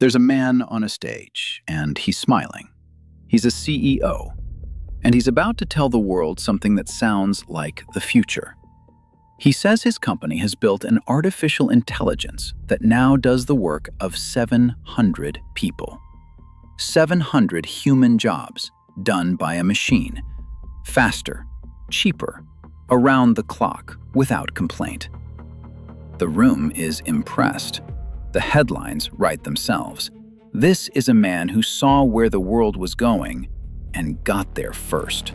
There's a man on a stage, and he's smiling. He's a CEO, and he's about to tell the world something that sounds like the future. He says his company has built an artificial intelligence that now does the work of 700 people. 700 human jobs done by a machine, faster, cheaper, around the clock, without complaint. The room is impressed. The headlines write themselves. This is a man who saw where the world was going and got there first.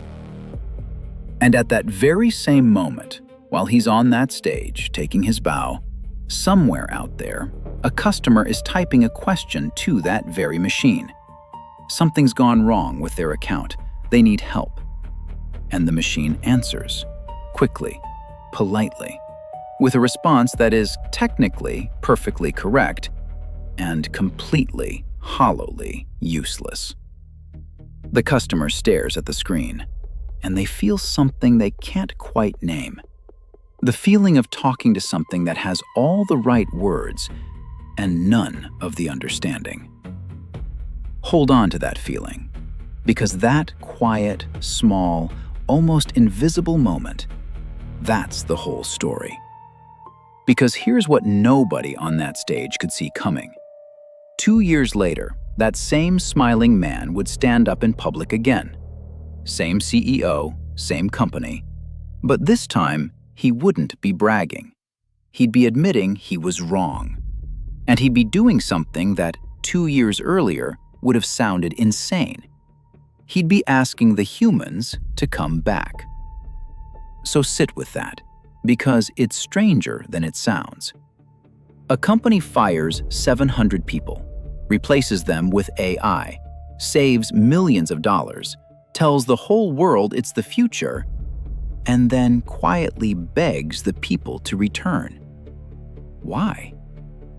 And at that very same moment, while he's on that stage taking his bow, somewhere out there, a customer is typing a question to that very machine. Something's gone wrong with their account. They need help. And the machine answers, quickly, politely, with a response that is technically perfectly correct and completely, hollowly useless. The customer stares at the screen, and they feel something they can't quite name. The feeling of talking to something that has all the right words and none of the understanding. Hold on to that feeling, because that quiet, small, almost invisible moment, that's the whole story. Because here's what nobody on that stage could see coming. 2 years later, that same smiling man would stand up in public again. Same CEO, same company. But this time, he wouldn't be bragging. He'd be admitting he was wrong. And he'd be doing something that 2 years earlier would have sounded insane. He'd be asking the humans to come back. So sit with that, because it's stranger than it sounds. A company fires 700 people, replaces them with AI, saves millions of dollars, tells the whole world it's the future, and then quietly begs the people to return. Why?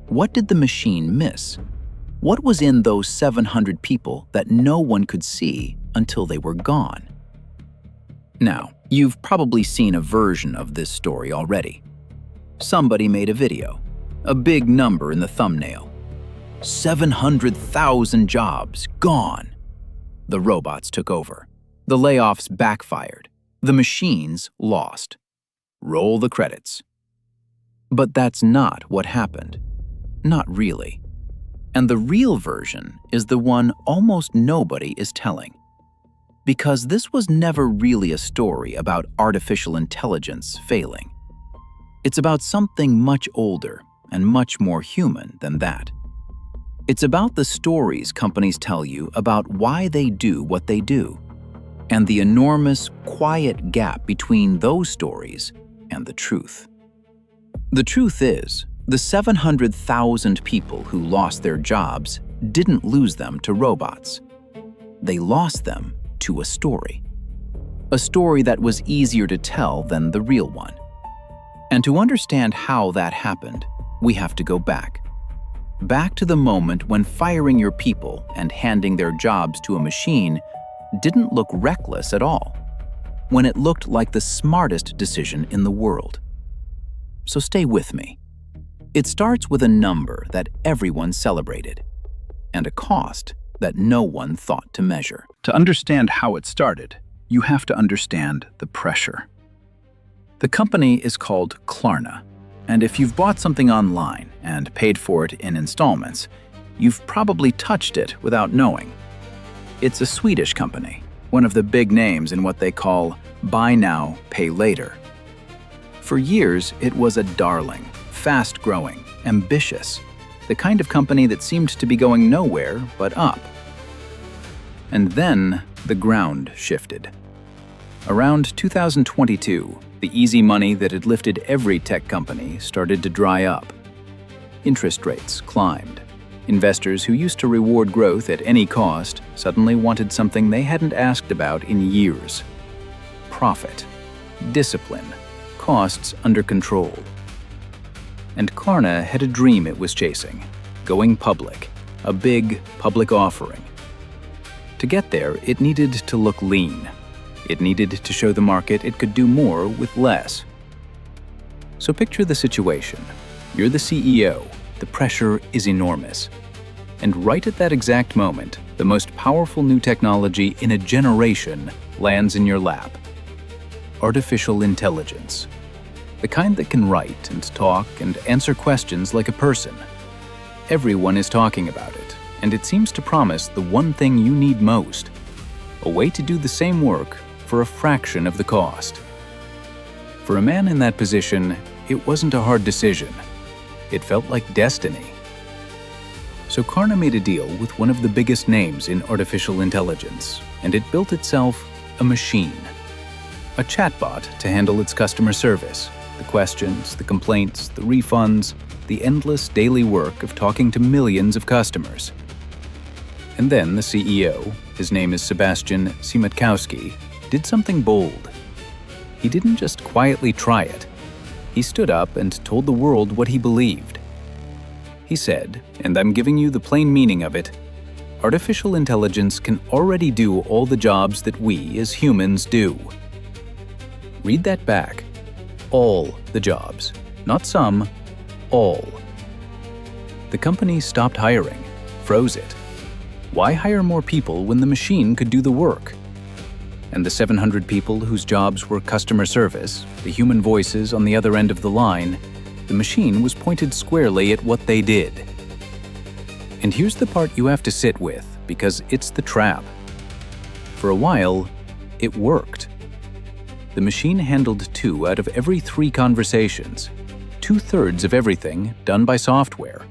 What did the machine miss? What was in those 700 people that no one could see until they were gone? Now, you've probably seen a version of this story already. Somebody made a video, a big number in the thumbnail. 700,000 jobs gone. The robots took over. The layoffs backfired. The machines lost. Roll the credits. But that's not what happened. Not really. And the real version is the one almost nobody is telling. Because this was never really a story about artificial intelligence failing. It's about something much older and much more human than that. It's about the stories companies tell you about why they do what they do, and the enormous, quiet gap between those stories and the truth. The truth is, the 700,000 people who lost their jobs didn't lose them to robots. They lost them to a story. A story that was easier to tell than the real one. And to understand how that happened, we have to go back. Back to the moment when firing your people and handing their jobs to a machine didn't look reckless at all. When it looked like the smartest decision in the world. So stay with me. It starts with a number that everyone celebrated, and a cost that no one thought to measure. To understand how it started, you have to understand the pressure. The company is called Klarna, and if you've bought something online and paid for it in installments, you've probably touched it without knowing. It's a Swedish company, one of the big names in what they call buy now, pay later. For years, it was a darling, fast-growing, ambitious, the kind of company that seemed to be going nowhere but up. And then the ground shifted. Around 2022, the easy money that had lifted every tech company started to dry up. Interest rates climbed. Investors who used to reward growth at any cost suddenly wanted something they hadn't asked about in years. Profit, discipline, costs under control. And Klarna had a dream it was chasing, going public, a big public offering. To get there, it needed to look lean. It needed to show the market it could do more with less. So picture the situation. You're the CEO. The pressure is enormous. And right at that exact moment, the most powerful new technology in a generation lands in your lap. Artificial intelligence. The kind that can write and talk and answer questions like a person. Everyone is talking about it, and it seems to promise the one thing you need most: a way to do the same work for a fraction of the cost. For a man in that position, it wasn't a hard decision. It felt like destiny. So Klarna made a deal with one of the biggest names in artificial intelligence, and it built itself a machine. A chatbot to handle its customer service, the questions, the complaints, the refunds, the endless daily work of talking to millions of customers. And then the CEO, his name is Sebastian Siemiatkowski, did something bold. He didn't just quietly try it. He stood up and told the world what he believed. He said, and I'm giving you the plain meaning of it, artificial intelligence can already do all the jobs that we as humans do. Read that back. All the jobs. Not some, all. The company stopped hiring, froze it. Why hire more people when the machine could do the work? And the 700 people whose jobs were customer service, the human voices on the other end of the line, the machine was pointed squarely at what they did. And here's the part you have to sit with, because it's the trap. For a while, it worked. The machine handled 2 out of every 3 conversations, 2/3 of everything done by software.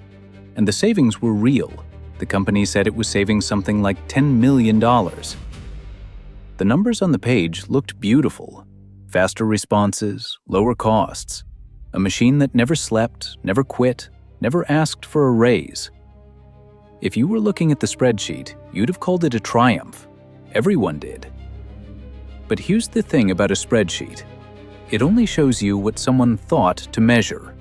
And the savings were real. The company said it was saving something like $10 million. The numbers on the page looked beautiful. Faster responses, lower costs. A machine that never slept, never quit, never asked for a raise. If you were looking at the spreadsheet, you'd have called it a triumph. Everyone did. But here's the thing about a spreadsheet. It only shows you what someone thought to measure.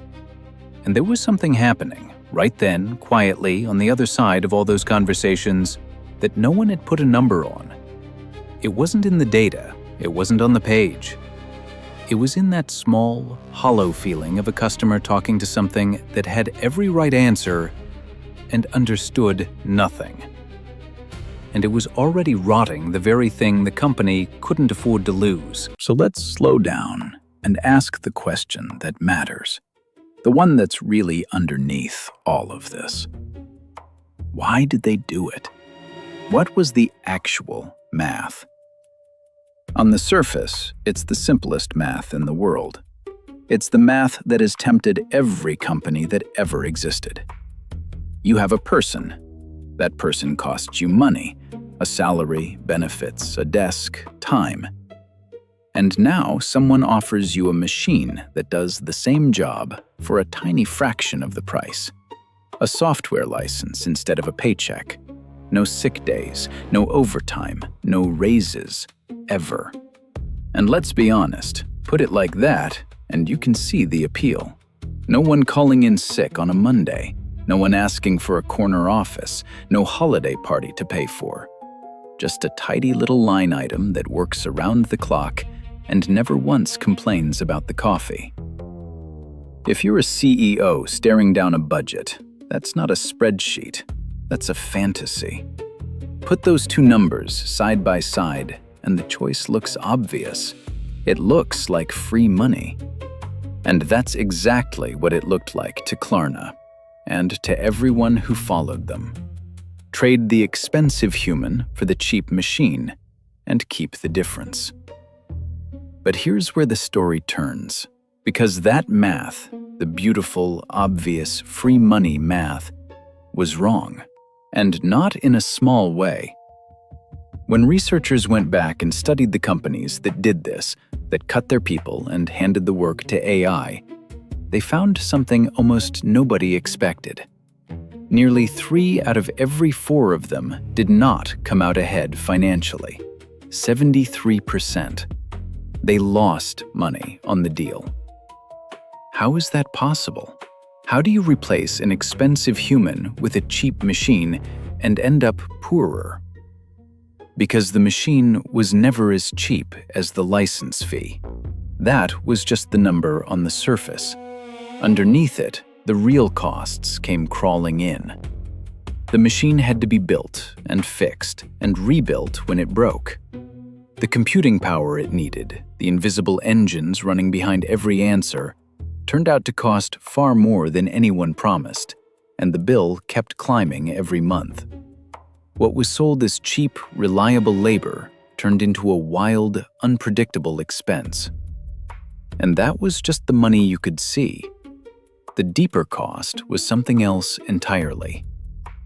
And there was something happening, right then, quietly, on the other side of all those conversations, that no one had put a number on. It wasn't in the data. It wasn't on the page. It was in that small, hollow feeling of a customer talking to something that had every right answer and understood nothing. And it was already rotting the very thing the company couldn't afford to lose. So let's slow down and ask the question that matters. The one that's really underneath all of this. Why did they do it? What was the actual math? On the surface, it's the simplest math in the world. It's the math that has tempted every company that ever existed. You have a person. That person costs you money, a salary, benefits, a desk, time. And now someone offers you a machine that does the same job for a tiny fraction of the price. A software license instead of a paycheck. No sick days, no overtime, no raises, ever. And let's be honest, put it like that, and you can see the appeal. No one calling in sick on a Monday, no one asking for a corner office, no holiday party to pay for. Just a tidy little line item that works around the clock and never once complains about the coffee. If you're a CEO staring down a budget, that's not a spreadsheet, that's a fantasy. Put those 2 numbers side by side, and the choice looks obvious. It looks like free money. And that's exactly what it looked like to Klarna, and to everyone who followed them. Trade the expensive human for the cheap machine, and keep the difference. But here's where the story turns, because that math, the beautiful, obvious, free money math, was wrong, and not in a small way. When researchers went back and studied the companies that did this, that cut their people and handed the work to AI, they found something almost nobody expected. Nearly 3 out of every 4 of them did not come out ahead financially. 73%. They lost money on the deal. How is that possible? How do you replace an expensive human with a cheap machine and end up poorer? Because the machine was never as cheap as the license fee. That was just the number on the surface. Underneath it, the real costs came crawling in. The machine had to be built and fixed and rebuilt when it broke. The computing power it needed, the invisible engines running behind every answer, turned out to cost far more than anyone promised, and the bill kept climbing every month. What was sold as cheap, reliable labor turned into a wild, unpredictable expense. And that was just the money you could see. The deeper cost was something else entirely.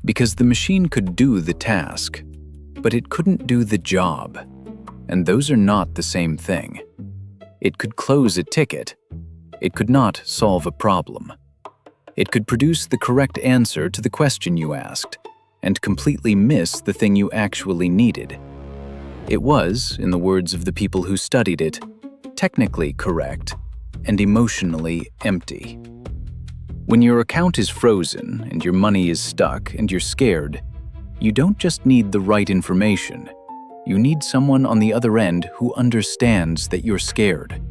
Because the machine could do the task, but it couldn't do the job. And those are not the same thing. It could close a ticket. It could not solve a problem. It could produce the correct answer to the question you asked, and completely miss the thing you actually needed. It was, in the words of the people who studied it, technically correct and emotionally empty. When your account is frozen and your money is stuck and you're scared, you don't just need the right information. You need someone on the other end who understands that you're scared.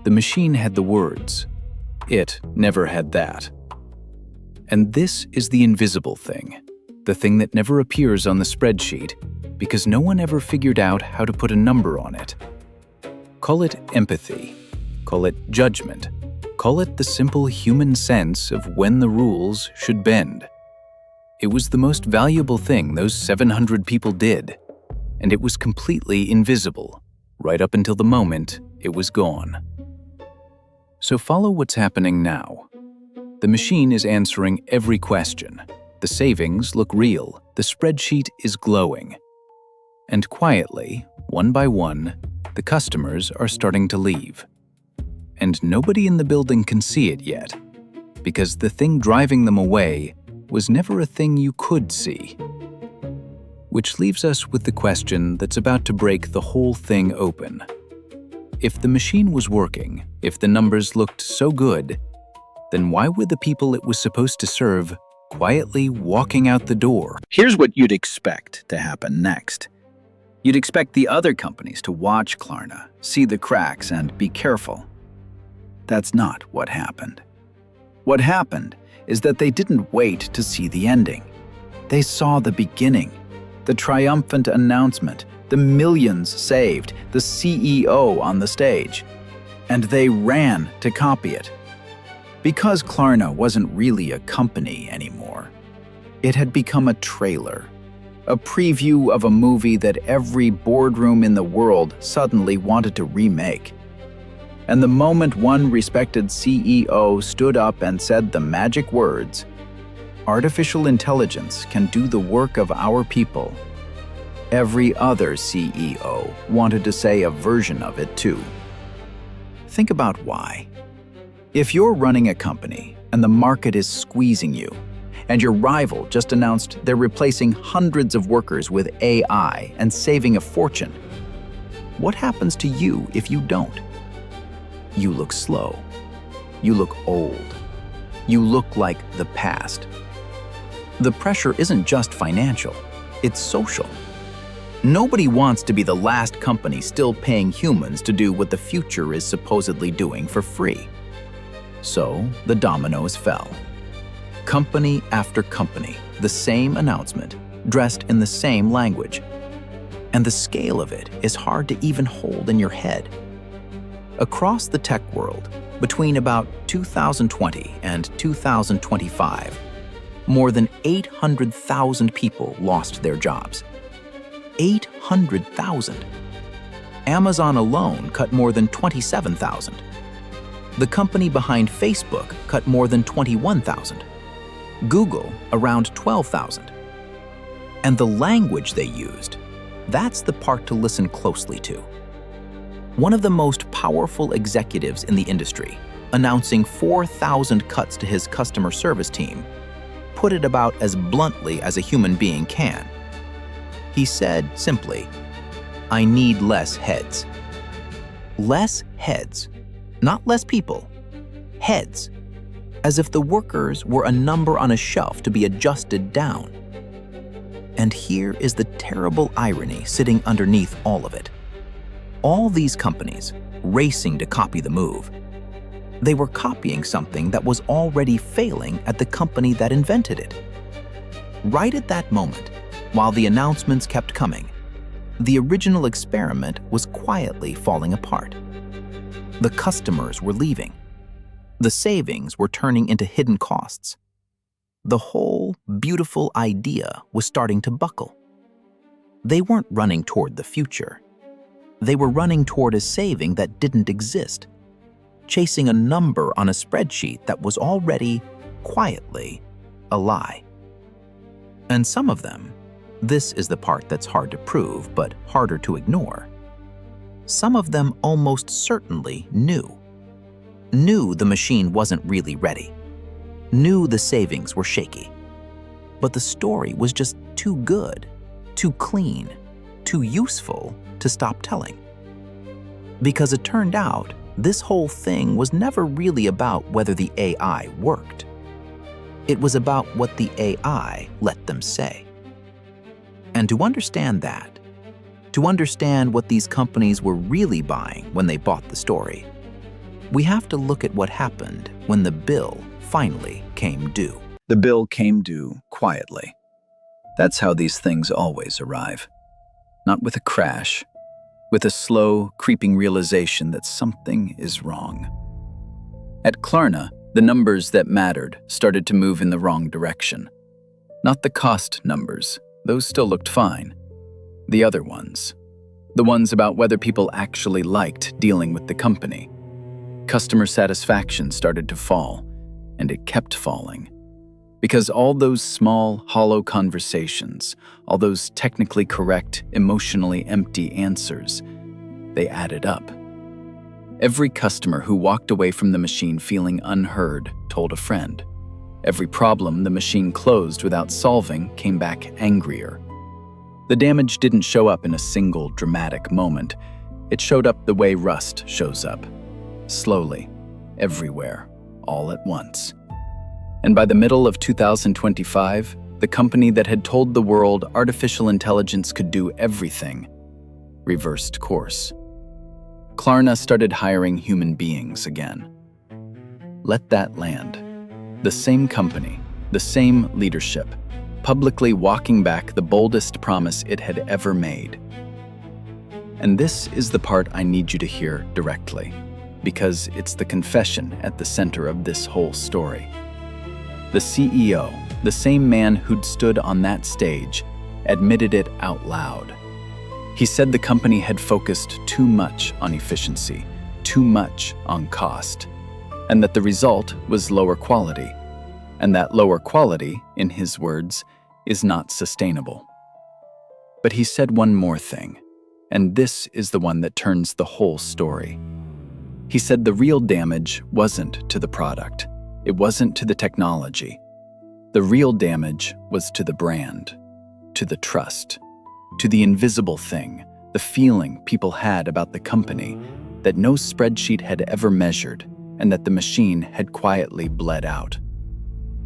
The machine had the words. It never had that. And this is the invisible thing, the thing that never appears on the spreadsheet because no one ever figured out how to put a number on it. Call it empathy. Call it judgment. Call it the simple human sense of when the rules should bend. It was the most valuable thing those 700 people did, and it was completely invisible, right up until the moment it was gone. So follow what's happening now. The machine is answering every question. The savings look real. The spreadsheet is glowing. And quietly, one by one, the customers are starting to leave. And nobody in the building can see it yet, because the thing driving them away was never a thing you could see. Which leaves us with the question that's about to break the whole thing open. If the machine was working, if the numbers looked so good, then why were the people it was supposed to serve quietly walking out the door? Here's what you'd expect to happen next. You'd expect the other companies to watch Klarna, see the cracks, and be careful. That's not what happened. What happened is that they didn't wait to see the ending. They saw the beginning, the triumphant announcement, the millions saved, the CEO on the stage, and they ran to copy it. Because Klarna wasn't really a company anymore, it had become a trailer, a preview of a movie that every boardroom in the world suddenly wanted to remake. And the moment one respected CEO stood up and said the magic words, "Artificial intelligence can do the work of our people," every other CEO wanted to say a version of it too. Think about why. If you're running a company and the market is squeezing you, and your rival just announced they're replacing hundreds of workers with AI and saving a fortune, what happens to you if you don't? You look slow. You look old. You look like the past. The pressure isn't just financial, it's social. Nobody wants to be the last company still paying humans to do what the future is supposedly doing for free. So the dominoes fell. Company after company, the same announcement, dressed in the same language. And the scale of it is hard to even hold in your head. Across the tech world, between about 2020 and 2025, more than 800,000 people lost their jobs. 800,000. Amazon alone cut more than 27,000. The company behind Facebook cut more than 21,000. Google around 12,000. And the language they used, that's the part to listen closely to. One of the most powerful executives in the industry, announcing 4,000 cuts to his customer service team, put it about as bluntly as a human being can. He said simply, "I need less heads." Less heads, not less people. Heads, as if the workers were a number on a shelf to be adjusted down. And here is the terrible irony sitting underneath all of it. All these companies, racing to copy the move, they were copying something that was already failing at the company that invented it. Right at that moment, while the announcements kept coming, the original experiment was quietly falling apart. The customers were leaving. The savings were turning into hidden costs. The whole beautiful idea was starting to buckle. They weren't running toward the future. They were running toward a saving that didn't exist, chasing a number on a spreadsheet that was already, quietly, a lie. And some of them, this is the part that's hard to prove but harder to ignore, some of them almost certainly knew the machine wasn't really ready, knew the savings were shaky. But the story was just too good, too clean, too useful to stop telling. Because it turned out, this whole thing was never really about whether the AI worked. It was about what the AI let them say. And to understand that, to understand what these companies were really buying when they bought the story, we have to look at what happened when the bill finally came due. The bill came due quietly. That's how these things always arrive. Not with a crash, with a slow, creeping realization that something is wrong. At Klarna, the numbers that mattered started to move in the wrong direction. Not the cost numbers, those still looked fine. The other ones. The ones about whether people actually liked dealing with the company. Customer satisfaction started to fall, and it kept falling. Because all those small, hollow conversations, all those technically correct, emotionally empty answers, they added up. Every customer who walked away from the machine feeling unheard told a friend. Every problem the machine closed without solving came back angrier. The damage didn't show up in a single dramatic moment. It showed up the way rust shows up. Slowly, everywhere, all at once. And by the middle of 2025, the company that had told the world artificial intelligence could do everything reversed course. Klarna started hiring human beings again. Let that land. The same company, the same leadership, publicly walking back the boldest promise it had ever made. And this is the part I need you to hear directly, because it's the confession at the center of this whole story. The CEO, the same man who'd stood on that stage, admitted it out loud. He said the company had focused too much on efficiency, too much on cost, and that the result was lower quality. And that lower quality, in his words, is not sustainable. But he said one more thing, and this is the one that turns the whole story. He said the real damage wasn't to the product. It wasn't to the technology. The real damage was to the brand, to the trust, to the invisible thing, the feeling people had about the company that no spreadsheet had ever measured and that the machine had quietly bled out.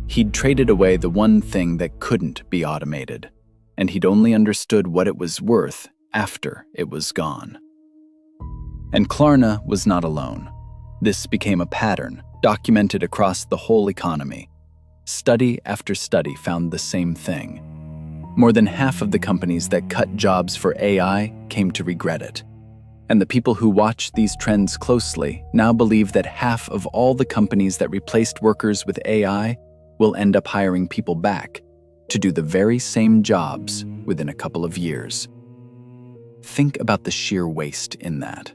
He'd traded away the one thing that couldn't be automated, and he'd only understood what it was worth after it was gone. And Klarna was not alone. This became a pattern documented across the whole economy. Study after study found the same thing. More than half of the companies that cut jobs for AI came to regret it. And the people who watched these trends closely now believe that half of all the companies that replaced workers with AI will end up hiring people back to do the very same jobs within a couple of years. Think about the sheer waste in that.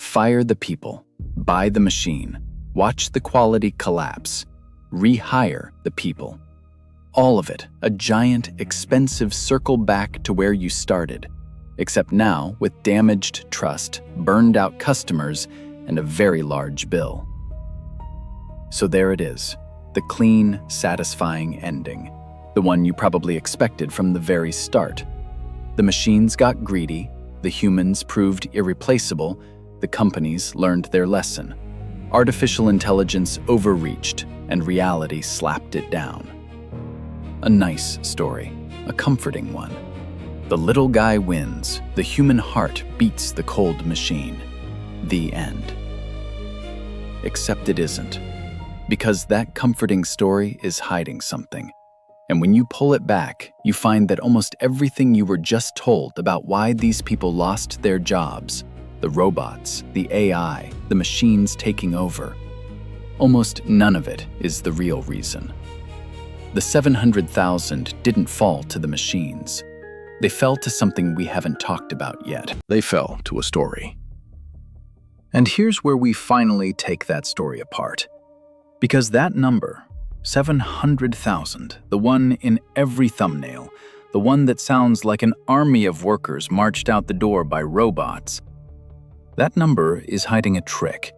Fire the people, buy the machine, watch the quality collapse, rehire the people. All of it, a giant, expensive circle back to where you started, except now with damaged trust, burned out customers, and a very large bill. So there it is, the clean, satisfying ending, the one you probably expected from the very start. The machines got greedy, the humans proved irreplaceable, the companies learned their lesson. Artificial intelligence overreached, and reality slapped it down. A nice story, a comforting one. The little guy wins, the human heart beats the cold machine. The end. Except it isn't, because that comforting story is hiding something. And when you pull it back, you find that almost everything you were just told about why these people lost their jobs, the robots, the AI, the machines taking over, almost none of it is the real reason. The 700,000 didn't fall to the machines. They fell to something we haven't talked about yet. They fell to a story. And here's where we finally take that story apart. Because that number, 700,000, the one in every thumbnail, the one that sounds like an army of workers marched out the door by robots, that number is hiding a trick.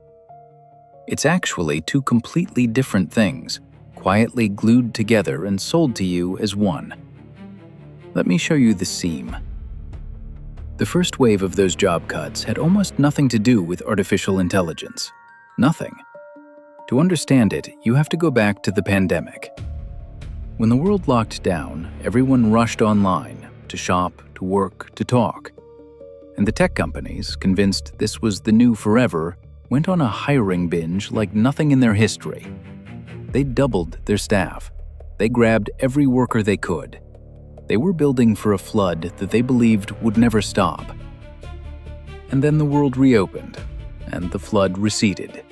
It's actually two completely different things, quietly glued together and sold to you as one. Let me show you the seam. The first wave of those job cuts had almost nothing to do with artificial intelligence. Nothing. To understand it, you have to go back to the pandemic. When the world locked down, everyone rushed online to shop, to work, to talk. And the tech companies, convinced this was the new forever, went on a hiring binge like nothing in their history. They doubled their staff. They grabbed every worker they could. They were building for a flood that they believed would never stop. And then the world reopened, and the flood receded.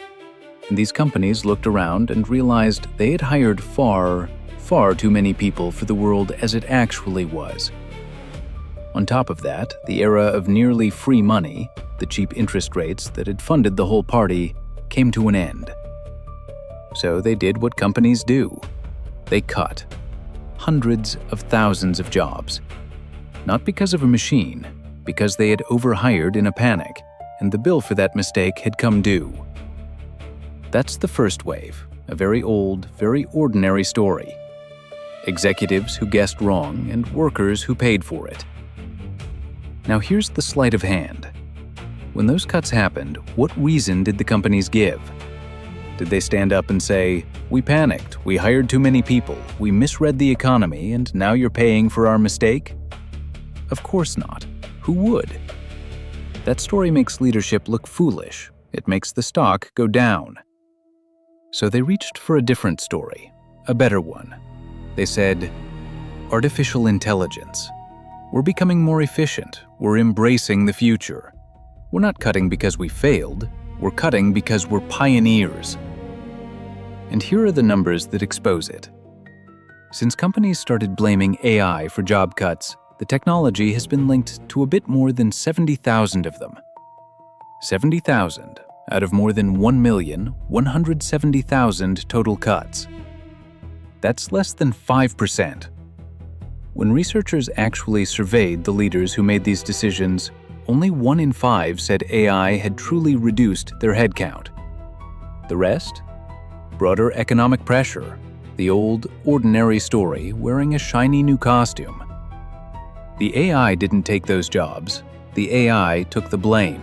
And these companies looked around and realized they had hired far, far too many people for the world as it actually was. On top of that, the era of nearly free money, the cheap interest rates that had funded the whole party, came to an end. So they did what companies do. They cut hundreds of thousands of jobs. Not because of a machine, because they had overhired in a panic, and the bill for that mistake had come due. That's the first wave, a very old, very ordinary story. Executives who guessed wrong and workers who paid for it. Now here's the sleight of hand. When those cuts happened, what reason did the companies give? Did they stand up and say, "We panicked, we hired too many people, we misread the economy, and now you're paying for our mistake"? Of course not. Who would? That story makes leadership look foolish. It makes the stock go down. So they reached for a different story, a better one. They said, artificial intelligence. We're becoming more efficient. We're embracing the future. We're not cutting because we failed. We're cutting because we're pioneers. And here are the numbers that expose it. Since companies started blaming AI for job cuts, the technology has been linked to a bit more than 70,000 of them. 70,000 out of more than 1,170,000 total cuts. That's less than 5%. When researchers actually surveyed the leaders who made these decisions, only 1 in 5 said AI had truly reduced their headcount. The rest? Broader economic pressure, the old, ordinary story wearing a shiny new costume. The AI didn't take those jobs. The AI took the blame,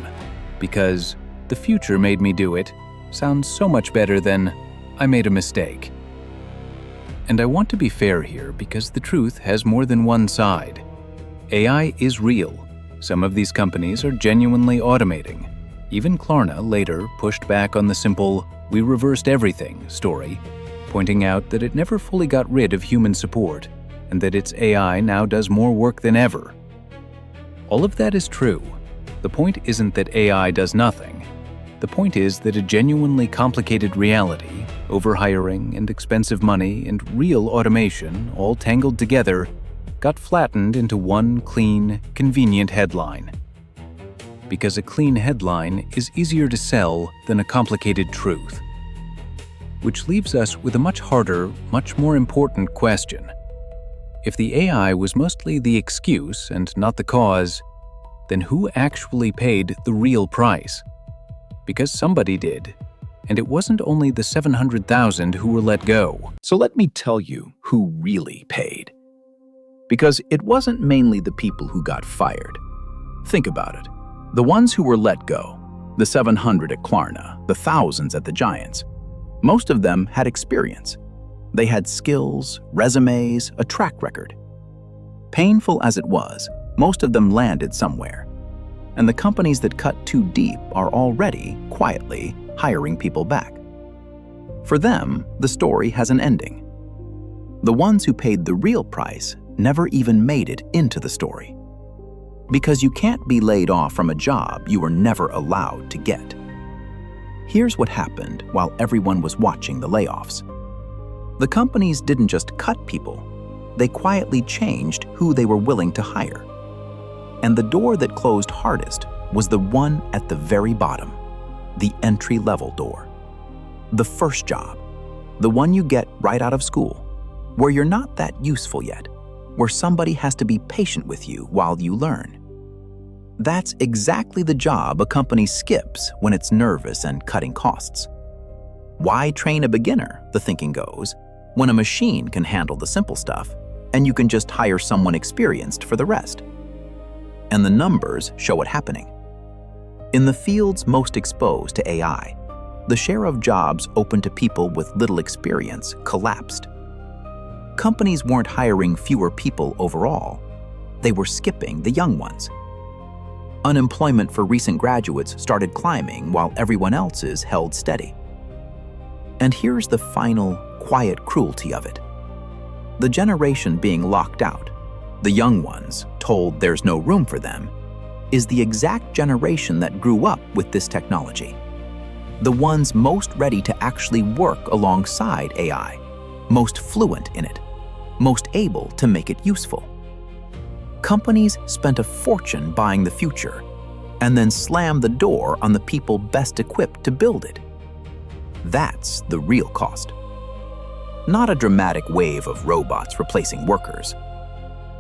because "the future made me do it" sounds so much better than "I made a mistake." And I want to be fair here because the truth has more than one side. AI is real. Some of these companies are genuinely automating. Even Klarna later pushed back on the simple "we reversed everything" story, pointing out that it never fully got rid of human support and that its AI now does more work than ever. All of that is true. The point isn't that AI does nothing. The point is that a genuinely complicated reality, overhiring and expensive money and real automation all tangled together, got flattened into one clean, convenient headline. Because a clean headline is easier to sell than a complicated truth. Which leaves us with a much harder, much more important question. If the AI was mostly the excuse and not the cause, then who actually paid the real price? Because somebody did. And it wasn't only the 700,000 who were let go. So let me tell you who really paid. Because it wasn't mainly the people who got fired. Think about it. The ones who were let go, the 700 at Klarna, the thousands at the giants, most of them had experience. They had skills, resumes, a track record. Painful as it was, most of them landed somewhere. And the companies that cut too deep are already, quietly, hiring people back. For them, the story has an ending. The ones who paid the real price never even made it into the story. Because you can't be laid off from a job you were never allowed to get. Here's what happened while everyone was watching the layoffs. The companies didn't just cut people, they quietly changed who they were willing to hire. And the door that closed hardest was the one at the very bottom, the entry-level door. The first job, the one you get right out of school, where you're not that useful yet, where somebody has to be patient with you while you learn. That's exactly the job a company skips when it's nervous and cutting costs. Why train a beginner, the thinking goes, when a machine can handle the simple stuff and you can just hire someone experienced for the rest? And the numbers show it happening. In the fields most exposed to AI, the share of jobs open to people with little experience collapsed. Companies weren't hiring fewer people overall, they were skipping the young ones. Unemployment for recent graduates started climbing while everyone else's held steady. And here's the final, quiet cruelty of it. The generation being locked out, the young ones told there's no room for them, is the exact generation that grew up with this technology. The ones most ready to actually work alongside AI, most fluent in it, most able to make it useful. Companies spent a fortune buying the future and then slammed the door on the people best equipped to build it. That's the real cost. Not a dramatic wave of robots replacing workers.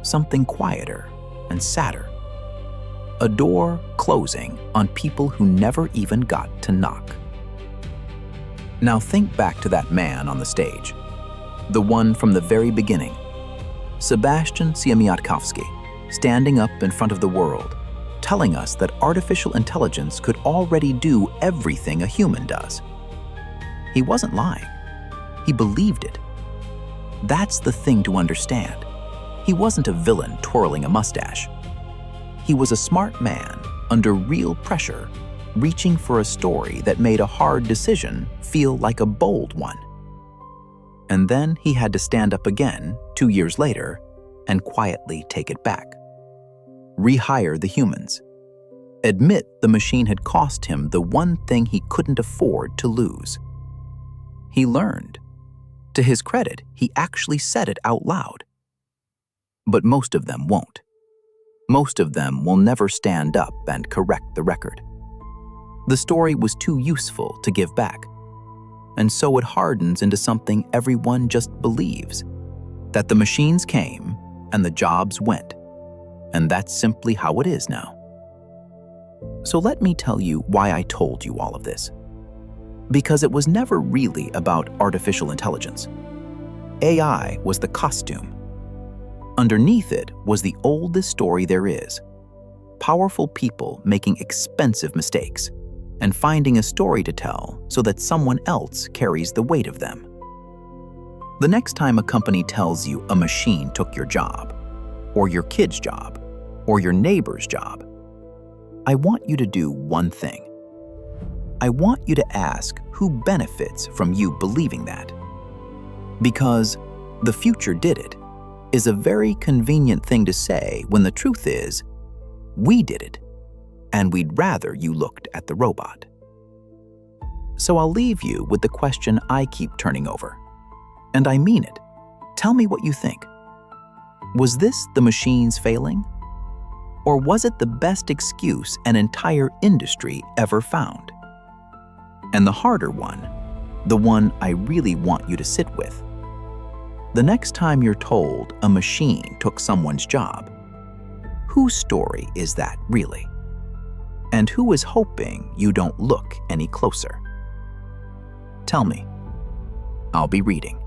Something quieter and sadder. A door closing on people who never even got to knock. Now think back to that man on the stage, the one from the very beginning, Sebastian Siemiatkowski, standing up in front of the world, telling us that artificial intelligence could already do everything a human does. He wasn't lying. He believed it. That's the thing to understand. He wasn't a villain twirling a mustache. He was a smart man under real pressure, reaching for a story that made a hard decision feel like a bold one. And then he had to stand up again 2 years later and quietly take it back. Rehire the humans. Admit the machine had cost him the one thing he couldn't afford to lose. He learned. To his credit, he actually said it out loud. But most of them won't. Most of them will never stand up and correct the record. The story was too useful to give back. And so it hardens into something everyone just believes, that the machines came and the jobs went. And that's simply how it is now. So let me tell you why I told you all of this. Because it was never really about artificial intelligence. AI was the costume. Underneath it was the oldest story there is. Powerful people making expensive mistakes and finding a story to tell so that someone else carries the weight of them. The next time a company tells you a machine took your job, or your kid's job, or your neighbor's job, I want you to do one thing. I want you to ask who benefits from you believing that. Because the future did it is a very convenient thing to say when the truth is, we did it, and we'd rather you looked at the robot. So I'll leave you with the question I keep turning over. And I mean it. Tell me what you think. Was this the machines failing? Or was it the best excuse an entire industry ever found? And the harder one, the one I really want you to sit with. The next time you're told a machine took someone's job, whose story is that really? And who is hoping you don't look any closer? Tell me. I'll be reading.